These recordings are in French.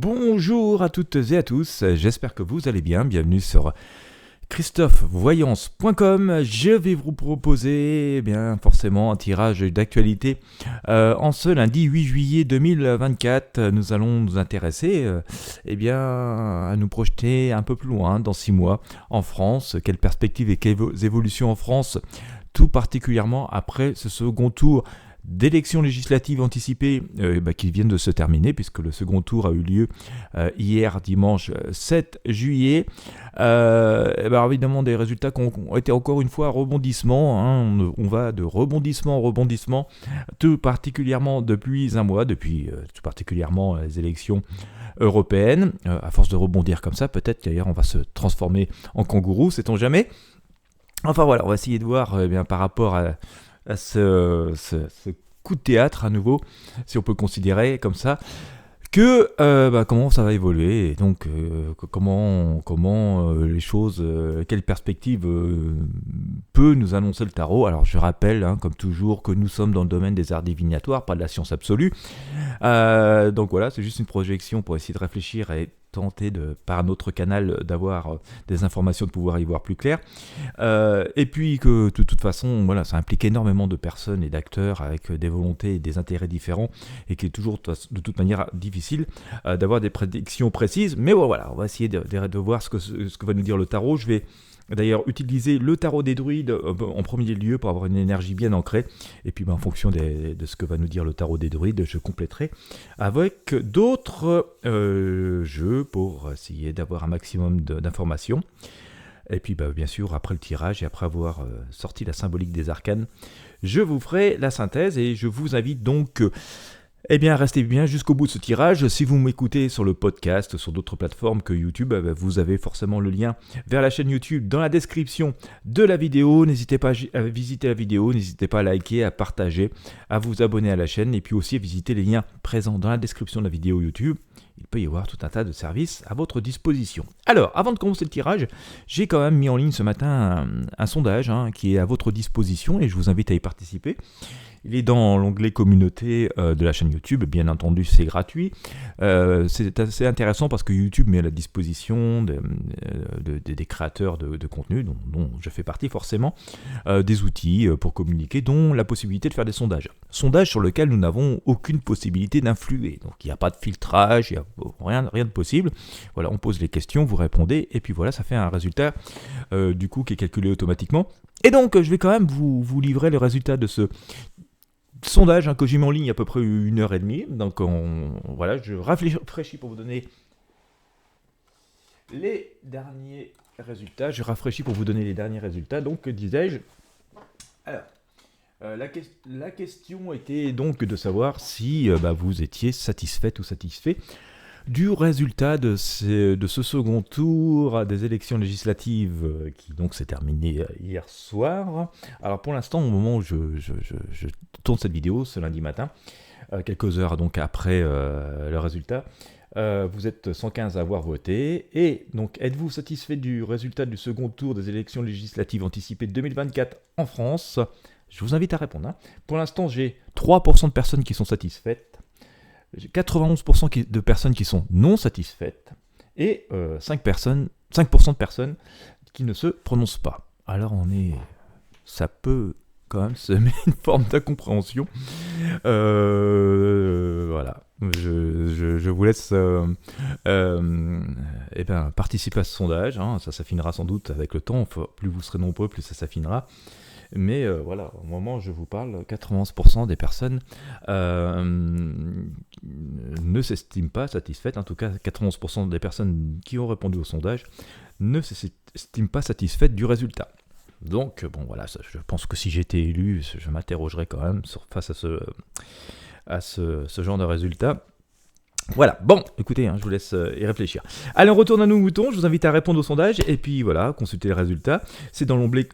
Bonjour à toutes et à tous, j'espère que vous allez bien, bienvenue sur christophevoyance.com. Je vais vous proposer forcément un tirage d'actualité en ce lundi 8 juillet 2024. Nous allons nous intéresser à nous projeter un peu plus loin, dans 6 mois, en France. Quelles perspectives et quelles évolutions en France, tout particulièrement après ce second tour d'élections législatives anticipées qui viennent de se terminer, puisque le second tour a eu lieu hier dimanche 7 juillet. Évidemment, des résultats qui ont été encore une fois rebondissement. On va de rebondissement en rebondissement, tout particulièrement depuis un mois, depuis tout particulièrement les élections européennes. À force de rebondir comme ça, peut-être d'ailleurs on va se transformer en kangourou, sait-on jamais. Enfin voilà, on va essayer de voir par rapport à ce coup de théâtre à nouveau, si on peut considérer comme ça, que comment ça va évoluer, et donc comment les choses, quelle perspective peut nous annoncer le tarot. Alors je rappelle, comme toujours, que nous sommes dans le domaine des arts divinatoires, pas de la science absolue. Donc voilà, c'est juste une projection pour essayer de réfléchir et tenter par notre canal d'avoir des informations, de pouvoir y voir plus clair. Et puis que de toute façon, voilà, ça implique énormément de personnes et d'acteurs avec des volontés et des intérêts différents, et qui est toujours de toute manière difficile d'avoir des prédictions précises. Mais voilà, on va essayer de voir ce que va nous dire le tarot. Je vais d'ailleurs utiliser le tarot des druides en premier lieu pour avoir une énergie bien ancrée, et puis en fonction de ce que va nous dire le tarot des druides, je compléterai avec d'autres jeux pour essayer d'avoir un maximum d'informations. Et puis bien sûr, après le tirage et après avoir sorti la symbolique des arcanes, je vous ferai la synthèse, et je vous invite donc restez bien jusqu'au bout de ce tirage. Si vous m'écoutez sur le podcast, sur d'autres plateformes que YouTube, vous avez forcément le lien vers la chaîne YouTube dans la description de la vidéo. N'hésitez pas à visiter la vidéo, n'hésitez pas à liker, à partager, à vous abonner à la chaîne, et puis aussi à visiter les liens présents dans la description de la vidéo YouTube. Il peut y avoir tout un tas de services à votre disposition. Alors, avant de commencer le tirage, j'ai quand même mis en ligne ce matin un sondage qui est à votre disposition, et je vous invite à y participer. Il est dans l'onglet communauté de la chaîne YouTube, bien entendu c'est gratuit. C'est assez intéressant parce que YouTube met à la disposition des créateurs de contenu, dont je fais partie forcément, des outils pour communiquer, dont la possibilité de faire des sondages. Sondages sur lesquels nous n'avons aucune possibilité d'influer. Donc il n'y a pas de filtrage, il n'y a rien de possible. Voilà, on pose les questions, vous répondez, et puis voilà, ça fait un résultat du coup qui est calculé automatiquement. Et donc je vais quand même vous livrer le résultat de ce sondage que j'ai mis en ligne il y a à peu près 1h30. Donc voilà, je rafraîchis pour vous donner les derniers résultats. Donc que disais-je. Alors, la question était donc de savoir si vous étiez satisfaite ou satisfait du résultat de ce second tour des élections législatives qui donc s'est terminé hier soir. Alors pour l'instant, au moment où je tourne cette vidéo, ce lundi matin, quelques heures donc après le résultat, vous êtes 115 à avoir voté. Et donc, êtes-vous satisfait du résultat du second tour des élections législatives anticipées de 2024 en France? Je vous invite à répondre. Pour l'instant, j'ai 3% de personnes qui sont satisfaites. J'ai 91% de personnes qui sont non satisfaites, et 5% de personnes qui ne se prononcent pas. Alors ça peut quand même semer une forme d'incompréhension. Voilà, je vous laisse participer à ce sondage. Ça s'affinera sans doute avec le temps. Plus vous serez nombreux, plus ça s'affinera. Mais voilà, au moment où je vous parle, 91% des personnes ne s'estiment pas satisfaites. En tout cas, 91% des personnes qui ont répondu au sondage ne s'estiment pas satisfaites du résultat. Donc, voilà, je pense que si j'étais élu, je m'interrogerais quand même face à ce genre de résultat. Voilà, bon, écoutez, je vous laisse y réfléchir. Allez, on retourne à nos moutons, je vous invite à répondre au sondage, et puis voilà, consulter les résultats. C'est dans l'onglet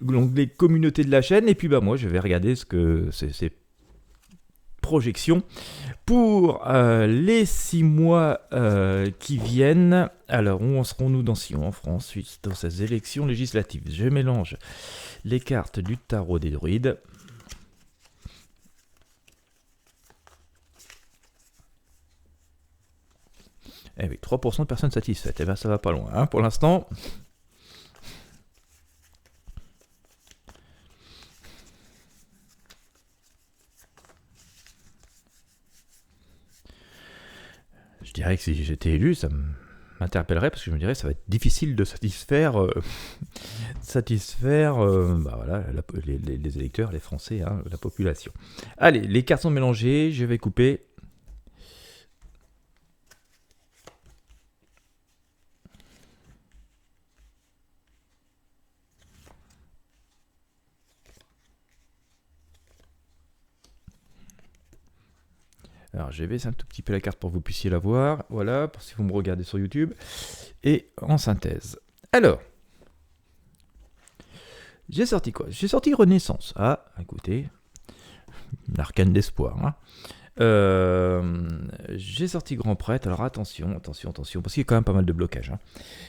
communauté de la chaîne, et puis moi je vais regarder ce que ces projections pour les 6 mois qui viennent. Alors, où en serons-nous dans 6 mois en France, suite dans ces élections législatives? Je mélange les cartes du tarot des druides. Eh oui, 3% de personnes satisfaites. Eh bien, ça va pas loin, hein, pour l'instant. Je dirais que si j'étais élu, ça m'interpellerait parce que je me dirais que ça va être difficile de satisfaire, bah voilà, les électeurs, les Français, hein, la population. Allez, les cartes sont mélangées, je vais couper. Alors, je vais baisser un tout petit peu la carte pour que vous puissiez la voir. Voilà, pour si vous me regardez sur YouTube. Et en synthèse. Alors, j'ai sorti quoi? J'ai sorti Renaissance. Ah, écoutez, l'arcane d'espoir. Hein. J'ai sorti Grand Prêtre. Alors, attention, parce qu'il y a quand même pas mal de blocages. Hein.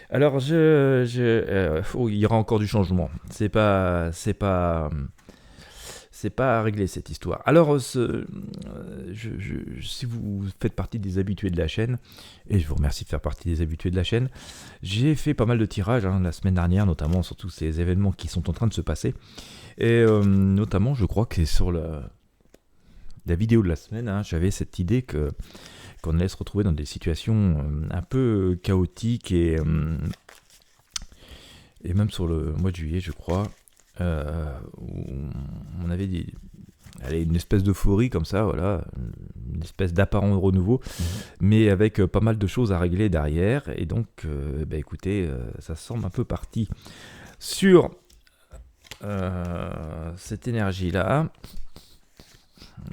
Alors, il y aura encore du changement. C'est pas à régler cette histoire. Alors, si vous faites partie des habitués de la chaîne, et je vous remercie de faire partie des habitués de la chaîne, j'ai fait pas mal de tirages la semaine dernière, notamment sur tous ces événements qui sont en train de se passer. Et notamment, je crois que c'est sur la vidéo de la semaine, hein, j'avais cette idée qu'on allait se retrouver dans des situations un peu chaotiques et même sur le mois de juillet, je crois. Où on avait une espèce d'euphorie comme ça, voilà, une espèce d'apparent renouveau, mais avec pas mal de choses à régler derrière, et donc, écoutez, ça semble un peu parti sur cette énergie-là.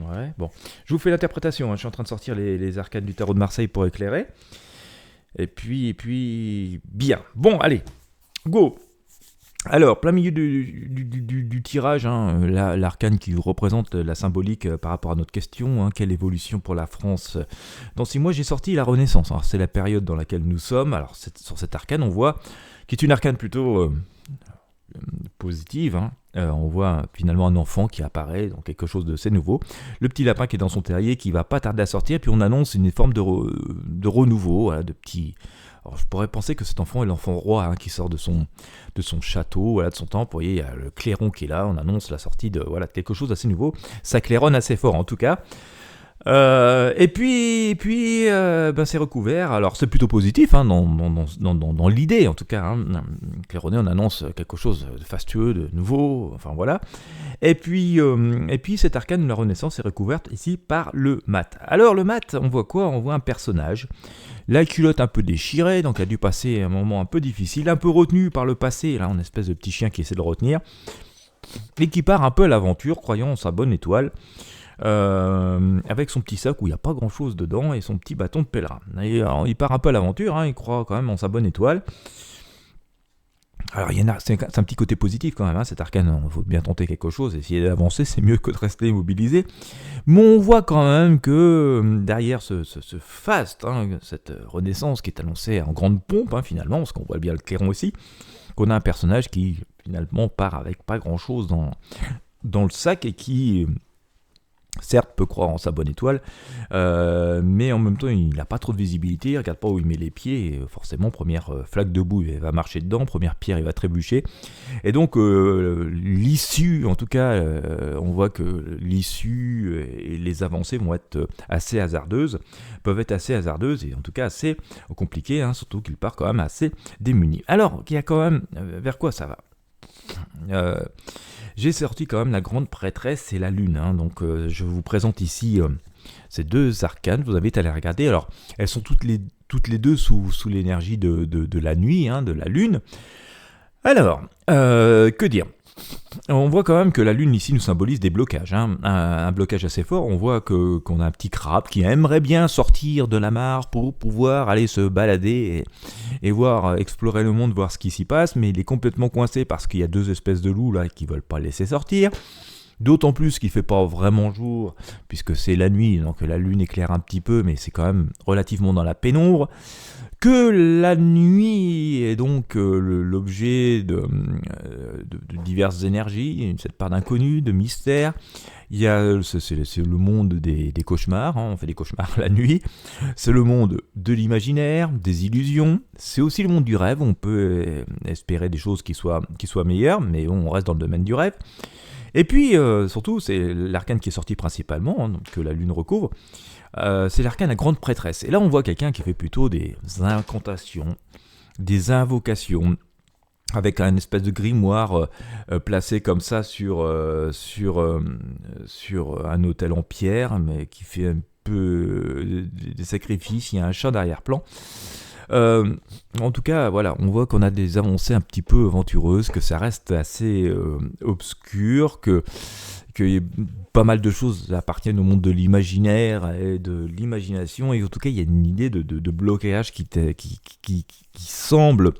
Ouais, bon, je vous fais l'interprétation, hein. Je suis en train de sortir les arcanes du tarot de Marseille pour éclairer, et puis, bien, bon, allez, go. Alors, plein milieu du tirage, hein, l'arcane qui représente la symbolique par rapport à notre question, hein, quelle évolution pour la France dans 6 mois, j'ai sorti la Renaissance. Alors, c'est la période dans laquelle nous sommes. Alors, sur cette arcane, on voit, qui est une arcane plutôt positive, hein. On voit finalement un enfant qui apparaît dans quelque chose de assez nouveau. Le petit lapin qui est dans son terrier, qui va pas tarder à sortir, puis on annonce une forme de renouveau, voilà, de petits... Alors, je pourrais penser que cet enfant est l'enfant roi, hein, qui sort de son château, voilà, de son temple. Vous voyez, il y a le clairon qui est là, on annonce la sortie de quelque chose d'assez nouveau. Ça claironne assez fort en tout cas. Et puis c'est recouvert. Alors c'est plutôt positif, hein, dans l'idée en tout cas. Hein. Claironné, on annonce quelque chose de fastueux, de nouveau. Enfin voilà. Et puis cette arcane de la Renaissance est recouverte ici par le mat. Alors le mat, on voit quoi? On voit un personnage, la culotte un peu déchirée, donc a dû passer un moment un peu difficile, un peu retenu par le passé. Là, une espèce de petit chien qui essaie de le retenir et qui part un peu à l'aventure, croyant en sa bonne étoile. Avec son petit sac où il n'y a pas grand chose dedans et son petit bâton de pèlerin. Et, alors, il part un peu à l'aventure, hein, il croit quand même en sa bonne étoile. Alors c'est un petit côté positif quand même, hein, cet arcane, il faut bien tenter quelque chose, essayer d'avancer, c'est mieux que de rester immobilisé. Mais on voit quand même que derrière ce faste, hein, cette renaissance qui est annoncée en grande pompe, hein, finalement, parce qu'on voit bien le clairon aussi, qu'on a un personnage qui finalement part avec pas grand chose dans le sac et qui... certes, peut croire en sa bonne étoile, mais en même temps, il n'a pas trop de visibilité, il ne regarde pas où il met les pieds, et forcément, première flaque de boue, il va marcher dedans, première pierre, il va trébucher. Et donc, l'issue, en tout cas, on voit que l'issue et les avancées vont être assez hasardeuses, peuvent être assez hasardeuses, et en tout cas assez compliquées, hein, surtout qu'il part quand même assez démuni. Alors, il y a quand même, vers quoi ça va? J'ai sorti quand même la grande prêtresse et la lune, hein, donc je vous présente ici ces deux arcanes, vous avez à les regarder. Alors elles sont toutes les deux sous l'énergie de la nuit, hein, de la lune. Alors, que dire? On voit quand même que la lune ici nous symbolise des blocages, hein, un blocage assez fort. On voit qu'on a un petit crabe qui aimerait bien sortir de la mare pour pouvoir aller se balader et voir, explorer le monde, voir ce qui s'y passe, mais il est complètement coincé parce qu'il y a deux espèces de loups là qui veulent pas le laisser sortir. D'autant plus qu'il fait pas vraiment jour puisque c'est la nuit, donc la lune éclaire un petit peu, mais c'est quand même relativement dans la pénombre. que la nuit est donc l'objet de diverses énergies, cette part d'inconnu, de mystère. Il y a, c'est le monde des cauchemars, hein, on fait des cauchemars la nuit. C'est le monde de l'imaginaire, des illusions. C'est aussi le monde du rêve, on peut espérer des choses qui soient meilleures, mais on reste dans le domaine du rêve. Et puis, surtout, c'est l'arcane qui est sorti principalement, hein, que la lune recouvre. C'est l'arcane la grande prêtresse. Et là, on voit quelqu'un qui fait plutôt des incantations, des invocations, avec un espèce de grimoire placé comme ça sur un autel en pierre, mais qui fait un peu des sacrifices. Il y a un chat d'arrière-plan. En tout cas, voilà, on voit qu'on a des avancées un petit peu aventureuses, que ça reste assez obscur, qu'il y a pas mal de choses appartiennent au monde de l'imaginaire et de l'imagination, et en tout cas, il y a une idée de blocage qui semble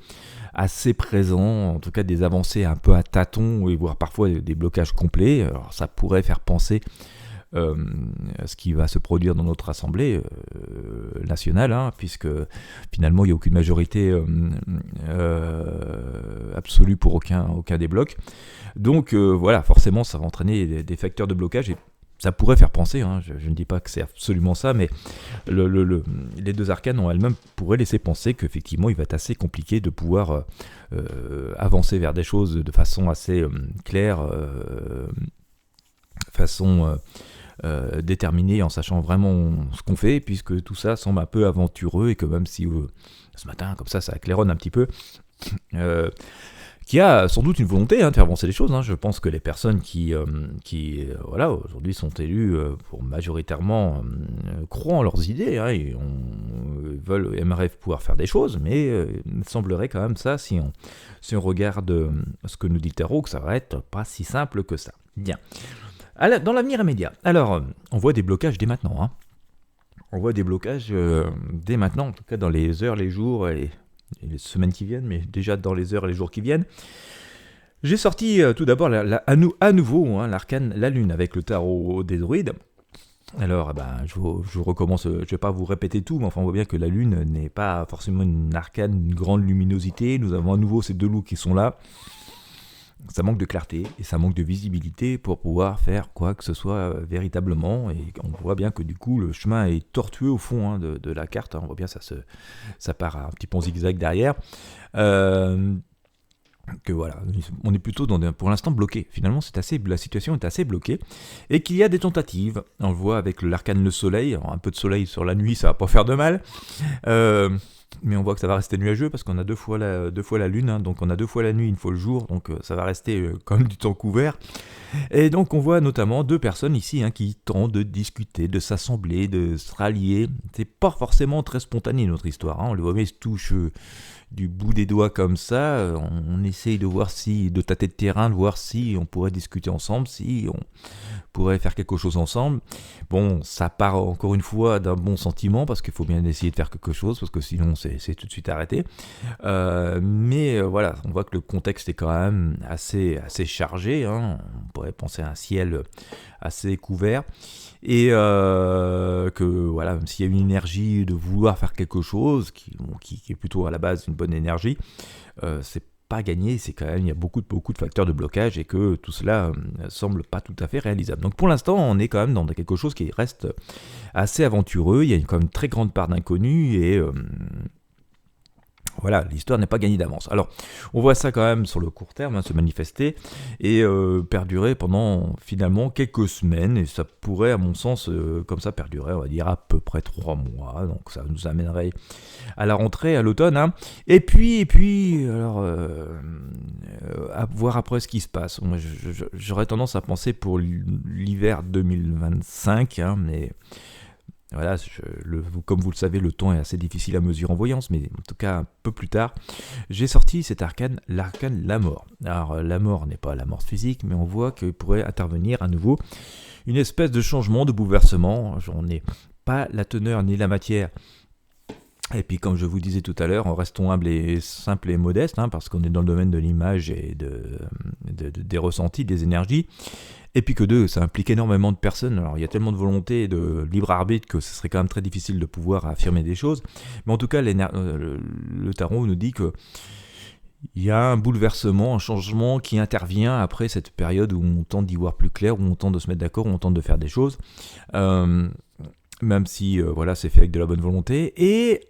assez présent, en tout cas des avancées un peu à tâtons, et voire parfois des blocages complets. Alors ça pourrait faire penser à ce qui va se produire dans notre assemblée nationale, hein, puisque finalement il n'y a aucune majorité absolue pour aucun des blocs. Donc voilà, forcément ça va entraîner des facteurs de blocage, et ça pourrait faire penser, hein, je ne dis pas que c'est absolument ça, mais les deux arcanes en elles-mêmes pourraient laisser penser qu'effectivement il va être assez compliqué de pouvoir avancer vers des choses de façon assez claire, façon déterminée, en sachant vraiment ce qu'on fait, puisque tout ça semble un peu aventureux, et que même si ce matin comme ça claironne un petit peu, qui a sans doute une volonté de faire avancer les choses. Je pense que les personnes qui voilà, aujourd'hui sont élues pour majoritairement croient en leurs idées, et aimeraient pouvoir faire des choses, mais il semblerait quand même ça, si on regarde ce que nous dit le tarot, que ça va être pas si simple que ça. Bien. Alors, dans l'avenir immédiat, alors on voit des blocages dès maintenant. On voit des blocages dès maintenant, en tout cas dans les heures, les jours et les semaines qui viennent, mais déjà dans les heures et les jours qui viennent. J'ai sorti tout d'abord à nouveau l'arcane la lune avec le tarot des druides. Alors je recommence, je ne vais pas vous répéter tout, mais enfin on voit bien que la lune n'est pas forcément une arcane d'une grande luminosité. Nous avons à nouveau ces deux loups qui sont là. Ça manque de clarté et ça manque de visibilité pour pouvoir faire quoi que ce soit véritablement, et on voit bien que du coup le chemin est tortueux au fond de la carte, on voit bien ça part un petit peu en zigzag derrière, que voilà, on est plutôt pour l'instant bloqué, finalement la situation est assez bloquée, et qu'il y a des tentatives, on le voit avec l'arcane le soleil. Alors, un peu de soleil sur la nuit ça va pas faire de mal, mais on voit que ça va rester nuageux parce qu'on a deux fois la lune, donc on a 2 fois la nuit, 1 fois le jour, donc ça va rester comme du temps couvert. Et donc on voit notamment 2 personnes ici qui tentent de discuter, de s'assembler, de se rallier. C'est pas forcément très spontané notre histoire, on le voit, mais ils se touchent du bout des doigts comme ça, on essaye de voir de tâter de terrain, de voir si on pourrait discuter ensemble, si on pourrait faire quelque chose ensemble. Bon, ça part encore une fois d'un bon sentiment, parce qu'il faut bien essayer de faire quelque chose, parce que sinon c'est tout de suite arrêté. Mais voilà, on voit que le contexte est quand même assez chargé, on pourrait penser à un ciel assez couvert, et que voilà, même s'il y a une énergie de vouloir faire quelque chose, qui est plutôt à la base une bonne énergie, c'est pas gagné, c'est quand même, il y a beaucoup de facteurs de blocage, et que tout cela semble pas tout à fait réalisable. Donc pour l'instant, on est quand même dans quelque chose qui reste assez aventureux, il y a quand même une très grande part d'inconnu, et voilà, l'histoire n'est pas gagnée d'avance. Alors, on voit ça quand même sur le court terme se manifester et perdurer pendant finalement quelques semaines, et ça pourrait, à mon sens, comme ça perdurer, on va dire à peu près 3 mois. Donc ça nous amènerait à la rentrée, à l'automne. Et puis, alors, à voir après ce qui se passe. Moi, j'aurais tendance à penser pour l'hiver 2025, mais voilà, comme vous le savez, le temps est assez difficile à mesurer en voyance, mais en tout cas un peu plus tard, j'ai sorti cet arcane, l'arcane la mort. Alors la mort n'est pas la mort physique, mais on voit qu'il pourrait intervenir à nouveau une espèce de changement, de bouleversement. On n'est pas la teneur ni la matière Et puis comme je vous disais tout à l'heure, restons humbles et simples et modestes, hein, parce qu'on est dans le domaine de l'image et des ressentis, des énergies. Et puis que deux, ça implique énormément de personnes. Alors il y a tellement de volonté et de libre arbitre que ce serait quand même très difficile de pouvoir affirmer des choses. Mais en tout cas, le tarot nous dit que il y a un bouleversement, un changement qui intervient après cette période où on tente d'y voir plus clair, où on tente de se mettre d'accord, où on tente de faire des choses, même si voilà, c'est fait avec de la bonne volonté. Et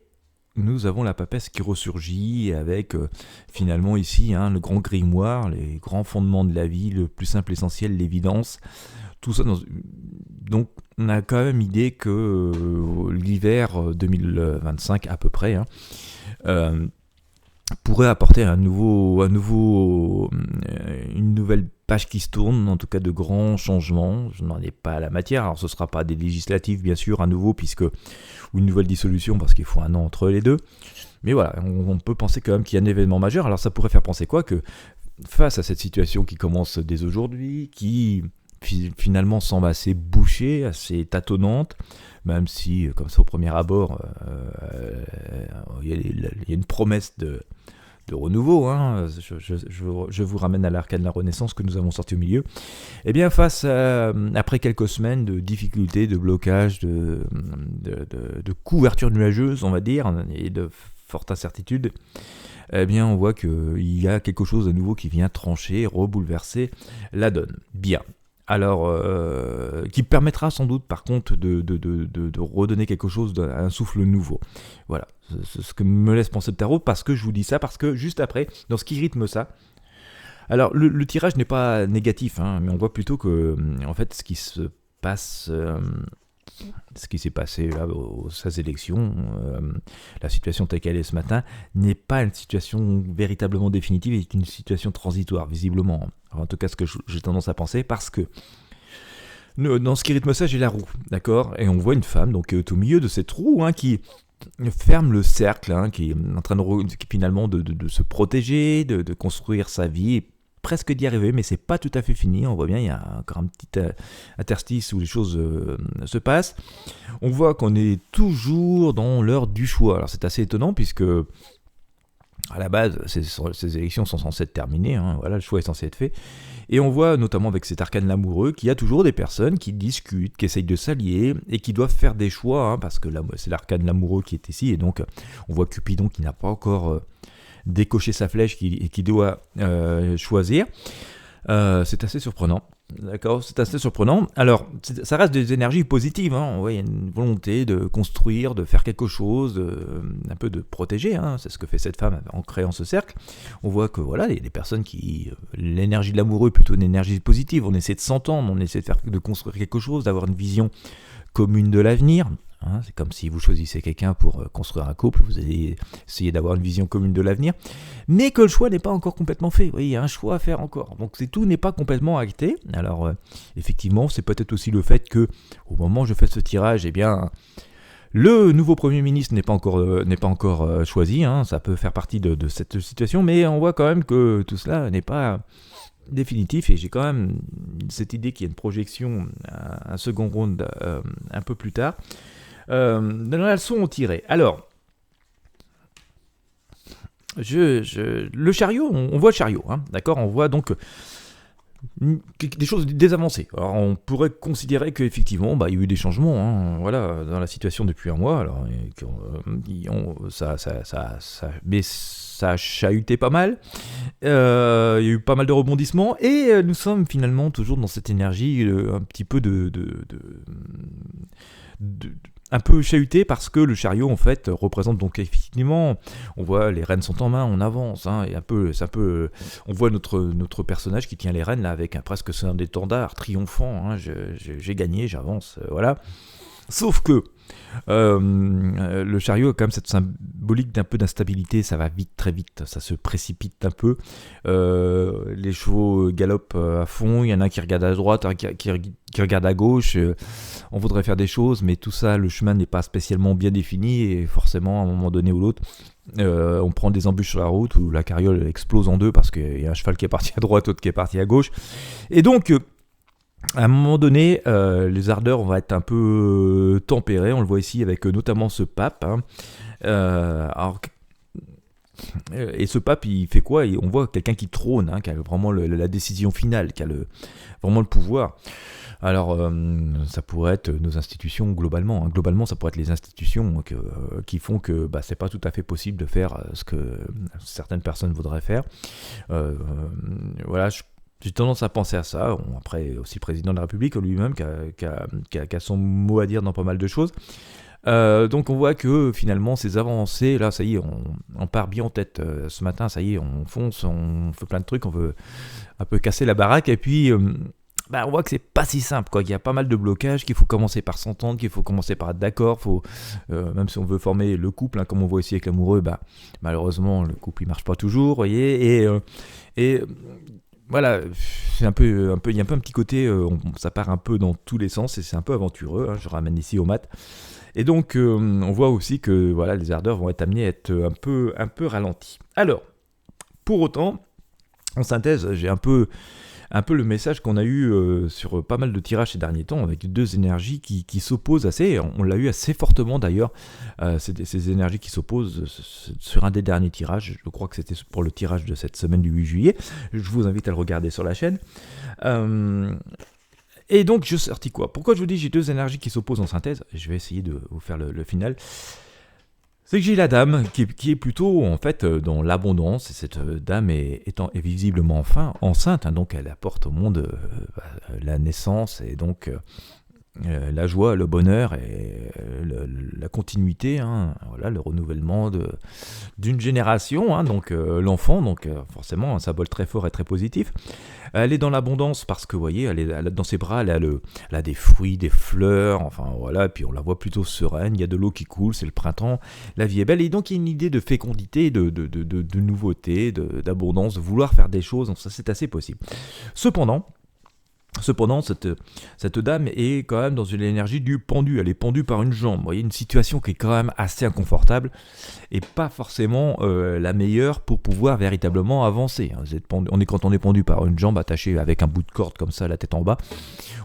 nous avons la papesse qui ressurgit avec finalement ici le grand grimoire, les grands fondements de la vie, le plus simple essentiel, l'évidence. Tout ça donc on a quand même idée que l'hiver 2025 à peu près pourrait apporter une nouvelle page qui se tourne, en tout cas de grands changements. Je n'en ai pas la matière, alors ce ne sera pas des législatives bien sûr à nouveau, ou une nouvelle dissolution parce qu'il faut un an entre les deux. Mais voilà, on peut penser quand même qu'il y a un événement majeur. Alors ça pourrait faire penser quoi? Que face à cette situation qui commence dès aujourd'hui, qui finalement semble assez bouchée, assez tâtonnante, même si comme ça au premier abord il y a une promesse de renouveau, je vous ramène à l'arcane de la Renaissance que nous avons sorti au milieu. Et bien après quelques semaines de difficultés, de blocages, de couverture nuageuse, on va dire, et de forte incertitude, eh bien on voit qu'il y a quelque chose de nouveau qui vient trancher, rebouleverser la donne. Bien. Alors, qui permettra sans doute par contre de redonner quelque chose, un souffle nouveau. Voilà, c'est ce que me laisse penser le tarot, parce que je vous dis ça, parce que juste après, dans ce qui rythme ça, alors le tirage n'est pas négatif, mais on voit plutôt que, en fait, ce qui se passe... ce qui s'est passé là aux 16 élections, la situation telle qu'elle est ce matin, n'est pas une situation véritablement définitive, c'est une situation transitoire, visiblement. Alors, en tout cas, ce que j'ai tendance à penser, parce que dans ce qui rythme ça, j'ai la roue, d'accord? Et on voit une femme, donc au milieu de cette roue, qui ferme le cercle, qui est en train finalement de se protéger, de construire sa vie, presque d'y arriver, mais c'est pas tout à fait fini. On voit bien, il y a encore un petit interstice où les choses se passent. On voit qu'on est toujours dans l'heure du choix. Alors c'est assez étonnant puisque à la base, ces élections sont censées être terminées. Voilà, le choix est censé être fait. Et on voit notamment avec cet arcane l'amoureux qu'il y a toujours des personnes qui discutent, qui essayent de s'allier et qui doivent faire des choix, parce que là, c'est l'arcane l'amoureux qui est ici. Et donc, on voit Cupidon qui n'a pas encore décoché sa flèche, qui doit choisir. C'est assez surprenant. D'accord, c'est assez surprenant. Alors, ça reste des énergies positives. On voit, il y a une volonté de construire, de faire quelque chose, un peu de protéger. C'est ce que fait cette femme en créant ce cercle. On voit que voilà, il y a des personnes qui, l'énergie de l'amoureux est plutôt une énergie positive. On essaie de s'entendre, on essaie de construire quelque chose, d'avoir une vision commune de l'avenir. C'est comme si vous choisissez quelqu'un pour construire un couple, vous allez essayer d'avoir une vision commune de l'avenir, mais que le choix n'est pas encore complètement fait. Oui, il y a un choix à faire encore. Donc tout n'est pas complètement acté. Alors effectivement, c'est peut-être aussi le fait que au moment où je fais ce tirage, eh bien le nouveau Premier ministre n'est pas encore choisi. Ça peut faire partie de cette situation, mais on voit quand même que tout cela n'est pas définitif, et j'ai quand même cette idée qu'il y a une projection, un second round un peu plus tard. Dans la leçon on tirait. Alors, le chariot, on voit le chariot, d'accord, on voit donc des choses, des avancées. Alors on pourrait considérer qu'effectivement, il y a eu des changements, voilà, dans la situation depuis un mois. Alors, mais ça a chahuté pas mal. Il y a eu pas mal de rebondissements, et nous sommes finalement toujours dans cette énergie un petit peu un peu chahuté, parce que le chariot en fait représente donc effectivement, on voit les rênes sont en main, on avance, et on voit notre personnage qui tient les rênes là avec presque un étendard triomphant, j'ai gagné, j'avance, voilà. Sauf que le chariot a quand même cette symbolique d'un peu d'instabilité, ça va vite, très vite, ça se précipite un peu, les chevaux galopent à fond, il y en a un qui regarde à droite, un qui regarde à gauche, on voudrait faire des choses, mais tout ça, le chemin n'est pas spécialement bien défini, et forcément, à un moment donné ou l'autre, on prend des embûches sur la route où la carriole explose en deux parce qu'il y a un cheval qui est parti à droite, l'autre qui est parti à gauche, et donc à un moment donné, les ardeurs vont être un peu tempérées. On le voit ici avec notamment ce pape Alors, et ce pape, il fait quoi? On voit quelqu'un qui trône, qui a vraiment la décision finale, qui a vraiment le pouvoir. Alors, ça pourrait être nos institutions globalement. Globalement, ça pourrait être les institutions qui font que c'est pas tout à fait possible de faire ce que certaines personnes voudraient faire. Voilà, j'ai tendance à penser à ça. Après, aussi le président de la République lui-même qui a son mot à dire dans pas mal de choses. Donc on voit que finalement ces avancées, là ça y est, on part bien en tête. Ce matin, ça y est, on fonce, on fait plein de trucs, on veut un peu casser la baraque, et puis on voit que c'est pas si simple, quoi. Il y a pas mal de blocages, qu'il faut commencer par s'entendre, qu'il faut commencer par être d'accord. Même si on veut former le couple, comme on voit ici avec l'amoureux, malheureusement le couple il marche pas toujours, vous voyez, et voilà, c'est il y a un peu un petit côté, ça part un peu dans tous les sens et c'est un peu aventureux. Je ramène ici au mat. Et donc, on voit aussi que voilà, les ardeurs vont être amenées à être un peu ralenties. Alors, pour autant, en synthèse, j'ai un peu le message qu'on a eu sur pas mal de tirages ces derniers temps, avec deux énergies qui s'opposent assez. On l'a eu assez fortement d'ailleurs, ces énergies qui s'opposent sur un des derniers tirages. Je crois que c'était pour le tirage de cette semaine du 8 juillet. Je vous invite à le regarder sur la chaîne. Et donc, je sortis quoi? Pourquoi je vous dis j'ai deux énergies qui s'opposent en synthèse? Je vais essayer de vous faire le final. C'est que j'ai la dame qui est plutôt en fait dans l'abondance, et cette dame est visiblement enceinte, donc elle apporte au monde la naissance et donc la joie, le bonheur et la continuité, voilà, le renouvellement d'une génération, donc l'enfant, donc forcément un symbole très fort et très positif. Elle est dans l'abondance parce que, vous voyez, dans ses bras, elle a des fruits, des fleurs, enfin voilà, et puis on la voit plutôt sereine, il y a de l'eau qui coule, c'est le printemps, la vie est belle, et donc il y a une idée de fécondité, de nouveauté, d'abondance, de vouloir faire des choses, donc ça c'est assez possible. Cependant, cette dame est quand même dans une énergie du pendu. Elle est pendue par une jambe. Vous voyez, une situation qui est quand même assez inconfortable et pas forcément la meilleure pour pouvoir véritablement avancer. Quand on est pendu par une jambe attachée avec un bout de corde comme ça, la tête en bas,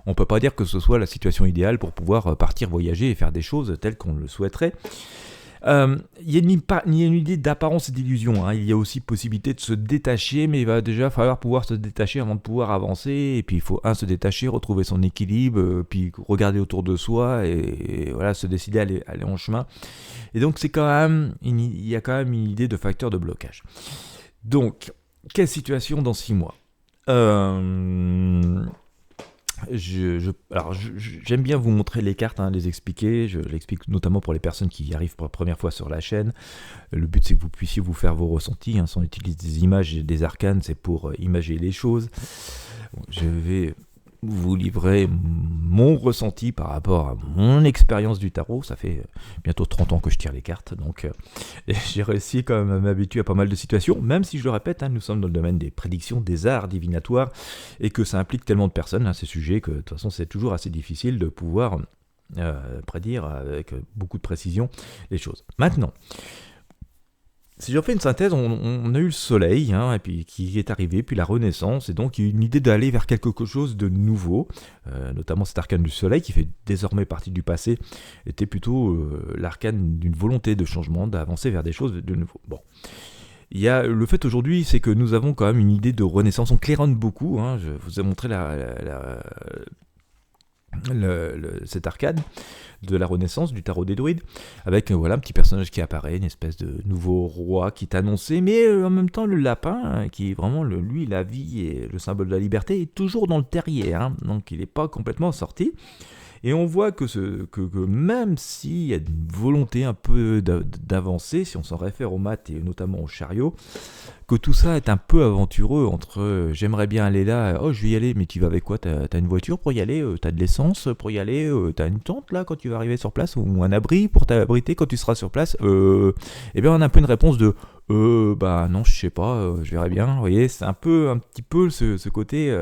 on ne peut pas dire que ce soit la situation idéale pour pouvoir partir voyager et faire des choses telles qu'on le souhaiterait. Il y a une idée d'apparence et d'illusion. Il y a aussi possibilité de se détacher, mais il va déjà falloir pouvoir se détacher avant de pouvoir avancer. Et puis il faut se détacher, retrouver son équilibre, puis regarder autour de soi et voilà, se décider à aller en chemin. Et donc il y a quand même une idée de facteur de blocage. Donc, quelle situation dans 6 mois? Alors, j'aime bien vous montrer les cartes, les expliquer. Je l'explique notamment pour les personnes qui arrivent pour la première fois sur la chaîne. Le but, c'est que vous puissiez vous faire vos ressentis. Si on utilise des images et des arcanes, c'est pour imager les choses. Je vais vous livrer mon ressenti par rapport à mon expérience du tarot. Ça fait bientôt 30 ans que je tire les cartes, donc j'ai réussi quand même à m'habituer à pas mal de situations, même si je le répète, nous sommes dans le domaine des prédictions, des arts divinatoires, et que ça implique tellement de personnes, ces sujets, que de toute façon c'est toujours assez difficile de pouvoir prédire avec beaucoup de précision les choses. Maintenant, si j'en fais une synthèse, on a eu le soleil, et puis qui est arrivé, puis la renaissance, et donc il y a une idée d'aller vers quelque chose de nouveau, notamment cet arcane du soleil qui fait désormais partie du passé, était plutôt l'arcane d'une volonté de changement, d'avancer vers des choses de nouveau. Bon. Il y a le fait aujourd'hui, c'est que nous avons quand même une idée de renaissance, on claironne beaucoup, je vous ai montré cet arcane de la renaissance du tarot des druides, avec un petit personnage qui apparaît, une espèce de nouveau roi qui est annoncé, mais en même temps le lapin, qui est vraiment lui la vie et le symbole de la liberté, est toujours dans le terrier, donc il n'est pas complètement sorti. Et on voit que même s'il y a une volonté un peu d'avancer, si on s'en réfère aux maths et notamment au chariot, que tout ça est un peu aventureux entre j'aimerais bien aller là, je vais y aller, mais tu vas avec quoi? T'as une voiture pour y aller, t'as de l'essence pour y aller, t'as une tente là quand tu vas arriver sur place, ou un abri pour t'abriter quand tu seras sur place. Eh bien on a un peu une réponse de non, je sais pas, je verrai bien. Vous voyez, c'est un petit peu ce côté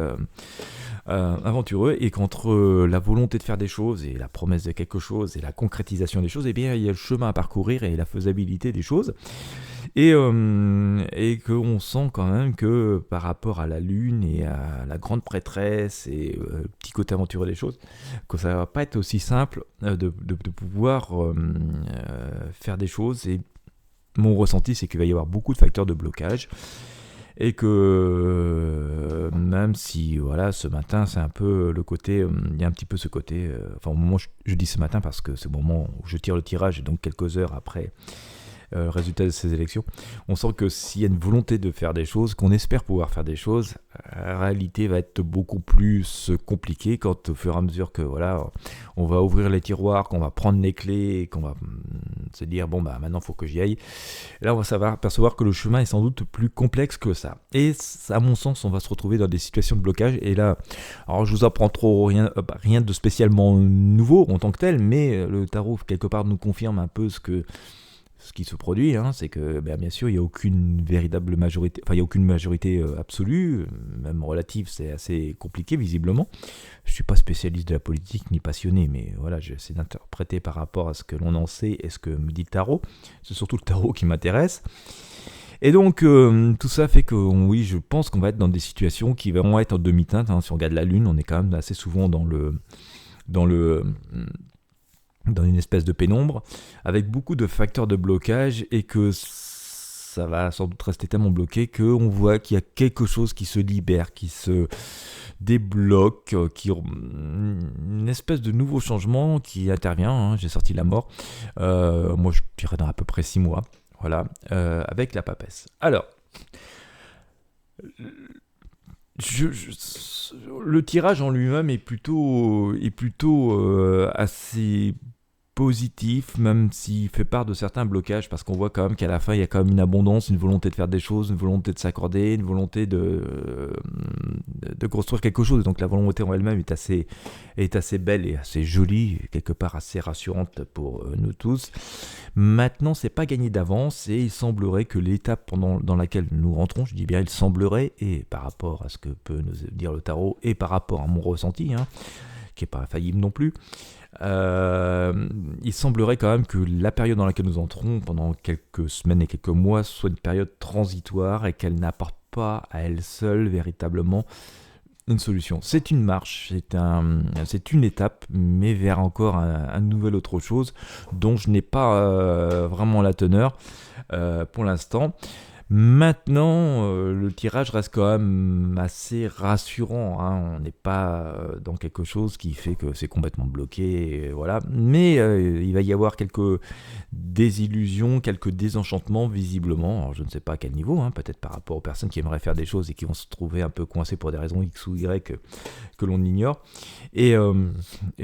aventureux, et qu'entre la volonté de faire des choses et la promesse de quelque chose et la concrétisation des choses, eh bien il y a le chemin à parcourir et la faisabilité des choses. Et qu'on sent quand même que par rapport à la lune et à la grande prêtresse et le petit côté aventureux des choses, que ça va pas être aussi simple de pouvoir faire des choses. Et mon ressenti, c'est qu'il va y avoir beaucoup de facteurs de blocage, et que même si voilà, ce matin c'est un peu le côté, il y a un petit peu ce côté, enfin au moment où je dis ce matin parce que c'est le moment où je tire le tirage, et donc quelques heures après résultat de ces élections, on sent que s'il y a une volonté de faire des choses, qu'on espère pouvoir faire des choses, la réalité va être beaucoup plus compliquée quand au fur et à mesure que voilà, on va ouvrir les tiroirs, qu'on va prendre les clés, et qu'on va se dire bon bah maintenant il faut que j'y aille. Et là on va savoir percevoir que le chemin est sans doute plus complexe que ça. Et à mon sens, on va se retrouver dans des situations de blocage. Et là, alors je vous apprends trop rien de spécialement nouveau en tant que tel, mais le tarot quelque part nous confirme un peu ce qui se produit, c'est que bien sûr il n'y a aucune véritable majorité, enfin il n'y a aucune majorité absolue, même relative, c'est assez compliqué visiblement. Je ne suis pas spécialiste de la politique ni passionné, mais voilà, j'essaie d'interpréter par rapport à ce que l'on en sait et ce que me dit le tarot. C'est surtout le tarot qui m'intéresse. Et donc tout ça fait que oui, je pense qu'on va être dans des situations qui vont être en demi-teinte. Si on regarde la lune, on est quand même assez souvent dans une espèce de pénombre, avec beaucoup de facteurs de blocage, et que ça va sans doute rester tellement bloqué qu'on voit qu'il y a quelque chose qui se libère, qui se débloque, une espèce de nouveau changement qui intervient. J'ai sorti la mort, moi je dirais dans à peu près 6 mois, voilà, avec la papesse. Alors, le tirage en lui-même est plutôt assez positif, même s'il fait part de certains blocages, parce qu'on voit quand même qu'à la fin il y a quand même une abondance, une volonté de faire des choses, une volonté de s'accorder, une volonté de construire quelque chose. Donc la volonté en elle-même est assez belle et assez jolie, quelque part assez rassurante pour nous tous. Maintenant, c'est pas gagné d'avance, et il semblerait que l'étape dans laquelle nous rentrons, je dis bien il semblerait, et par rapport à ce que peut nous dire le tarot et par rapport à mon ressenti, qui est pas infaillible non plus, il semblerait quand même que la période dans laquelle nous entrons pendant quelques semaines et quelques mois soit une période transitoire, et qu'elle n'apporte pas à elle seule véritablement une solution. C'est une marche, c'est une étape, mais vers encore un nouvel autre chose dont je n'ai pas vraiment la teneur pour l'instant. Maintenant, le tirage reste quand même assez rassurant. On n'est pas dans quelque chose qui fait que c'est complètement bloqué, voilà. Mais il va y avoir quelques désillusions, quelques désenchantements visiblement. Alors, je ne sais pas à quel niveau, peut-être par rapport aux personnes qui aimeraient faire des choses et qui vont se trouver un peu coincées pour des raisons X ou Y que l'on ignore. Et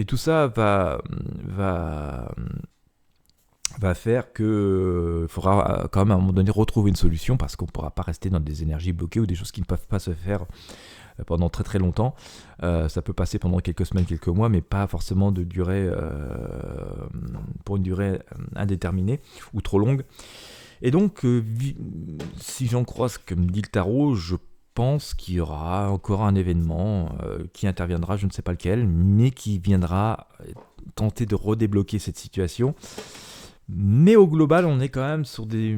tout ça va faire que faudra quand même à un moment donné retrouver une solution, parce qu'on ne pourra pas rester dans des énergies bloquées ou des choses qui ne peuvent pas se faire pendant très très longtemps. Ça peut passer pendant quelques semaines, quelques mois, mais pas forcément de durée pour une durée indéterminée ou trop longue. Et donc, si j'en crois ce que me dit le tarot, je pense qu'il y aura encore un événement qui interviendra, je ne sais pas lequel, mais qui viendra tenter de redébloquer cette situation. Mais au global, on est quand même sur des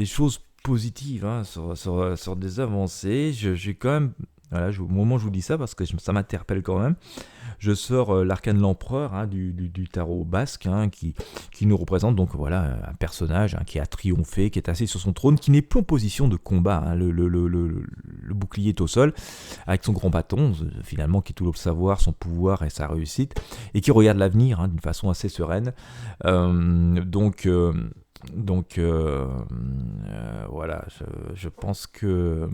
choses positives, sur des avancées. J'ai quand même, voilà, au moment où je vous dis ça, parce que ça m'interpelle quand même, je sors l'arcane de l'empereur du tarot basque, qui nous représente donc voilà un personnage qui a triomphé, qui est assis sur son trône, qui n'est plus en position de combat. Le bouclier est au sol, avec son grand bâton, finalement, qui est tout le savoir, son pouvoir et sa réussite, et qui regarde l'avenir d'une façon assez sereine. Voilà, je pense qu'on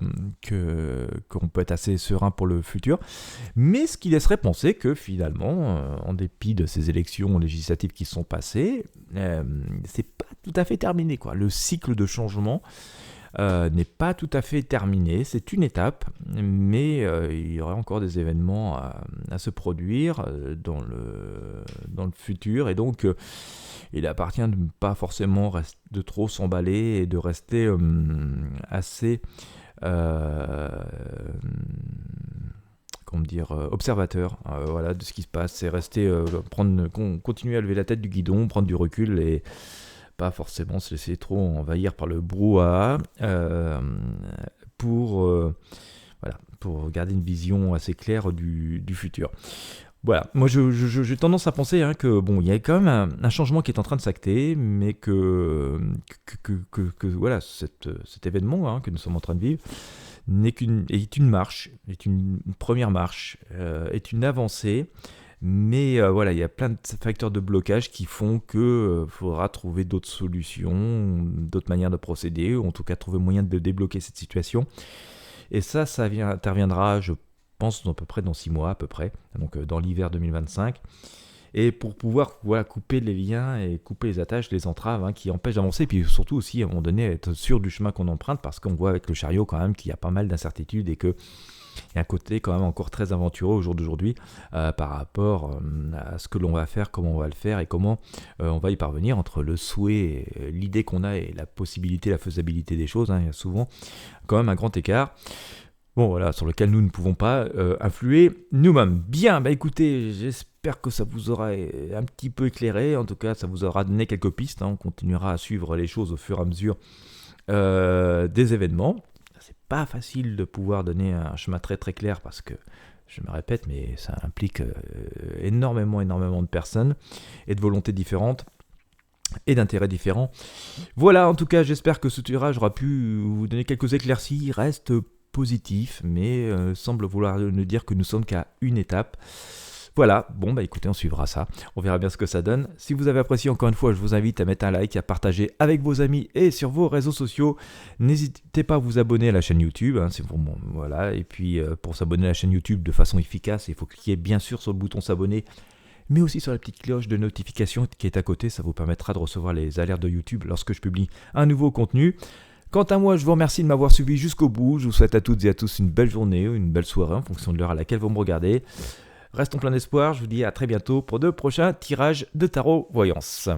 peut être assez serein pour le futur, mais ce qui laisserait penser que finalement, en dépit de ces élections législatives qui sont passées, c'est pas tout à fait terminé, quoi. Le cycle de changement n'est pas tout à fait terminé, c'est une étape, mais il y aura encore des événements à se produire dans le futur, et donc il appartient de ne pas forcément de trop s'emballer et de rester assez observateur voilà, de ce qui se passe. C'est rester, continuer à lever la tête du guidon, prendre du recul et pas forcément se laisser trop envahir par le brouhaha pour garder une vision assez claire du futur. Voilà, moi j'ai tendance à penser que bon, il y a quand même un changement qui est en train de s'acter, mais que voilà, cet événement que nous sommes en train de vivre est une première marche, est une avancée, mais voilà, il y a plein de facteurs de blocage qui font que faudra trouver d'autres solutions, d'autres manières de procéder, ou en tout cas trouver moyen de débloquer cette situation. Et ça interviendra, je pense, à peu près dans 6 mois, à peu près, donc dans l'hiver 2025. Et pour pouvoir couper les liens et couper les attaches, les entraves qui empêchent d'avancer, et puis surtout aussi, à un moment donné, être sûr du chemin qu'on emprunte, parce qu'on voit avec le chariot quand même qu'il y a pas mal d'incertitudes et qu'il y a un côté quand même encore très aventureux au jour d'aujourd'hui par rapport à ce que l'on va faire, comment on va le faire et comment on va y parvenir entre le souhait, l'idée qu'on a et la possibilité, la faisabilité des choses. Il y a souvent quand même un grand écart. Bon, voilà, sur lequel nous ne pouvons pas influer nous-mêmes. Bien, écoutez, j'espère que ça vous aura un petit peu éclairé. En tout cas, ça vous aura donné quelques pistes. On continuera à suivre les choses au fur et à mesure des événements. C'est pas facile de pouvoir donner un chemin très très clair parce que, je me répète, mais ça implique énormément de personnes et de volontés différentes et d'intérêts différents. Voilà, en tout cas, j'espère que ce tirage aura pu vous donner quelques éclaircies. Il reste positif, mais semble vouloir nous dire que nous sommes qu'à une étape. Voilà, bon écoutez, on suivra ça, on verra bien ce que ça donne. Si vous avez apprécié, encore une fois, je vous invite à mettre un like, à partager avec vos amis et sur vos réseaux sociaux. N'hésitez pas à vous abonner à la chaîne YouTube, c'est vraiment, voilà. Et puis pour s'abonner à la chaîne YouTube de façon efficace, il faut cliquer bien sûr sur le bouton s'abonner, mais aussi sur la petite cloche de notification qui est à côté. Ça vous permettra de recevoir les alertes de YouTube lorsque je publie un nouveau contenu. Quant à moi, je vous remercie de m'avoir suivi jusqu'au bout. Je vous souhaite à toutes et à tous une belle journée ou une belle soirée en fonction de l'heure à laquelle vous me regardez. Restons plein d'espoir. Je vous dis à très bientôt pour de prochains tirages de tarot voyance.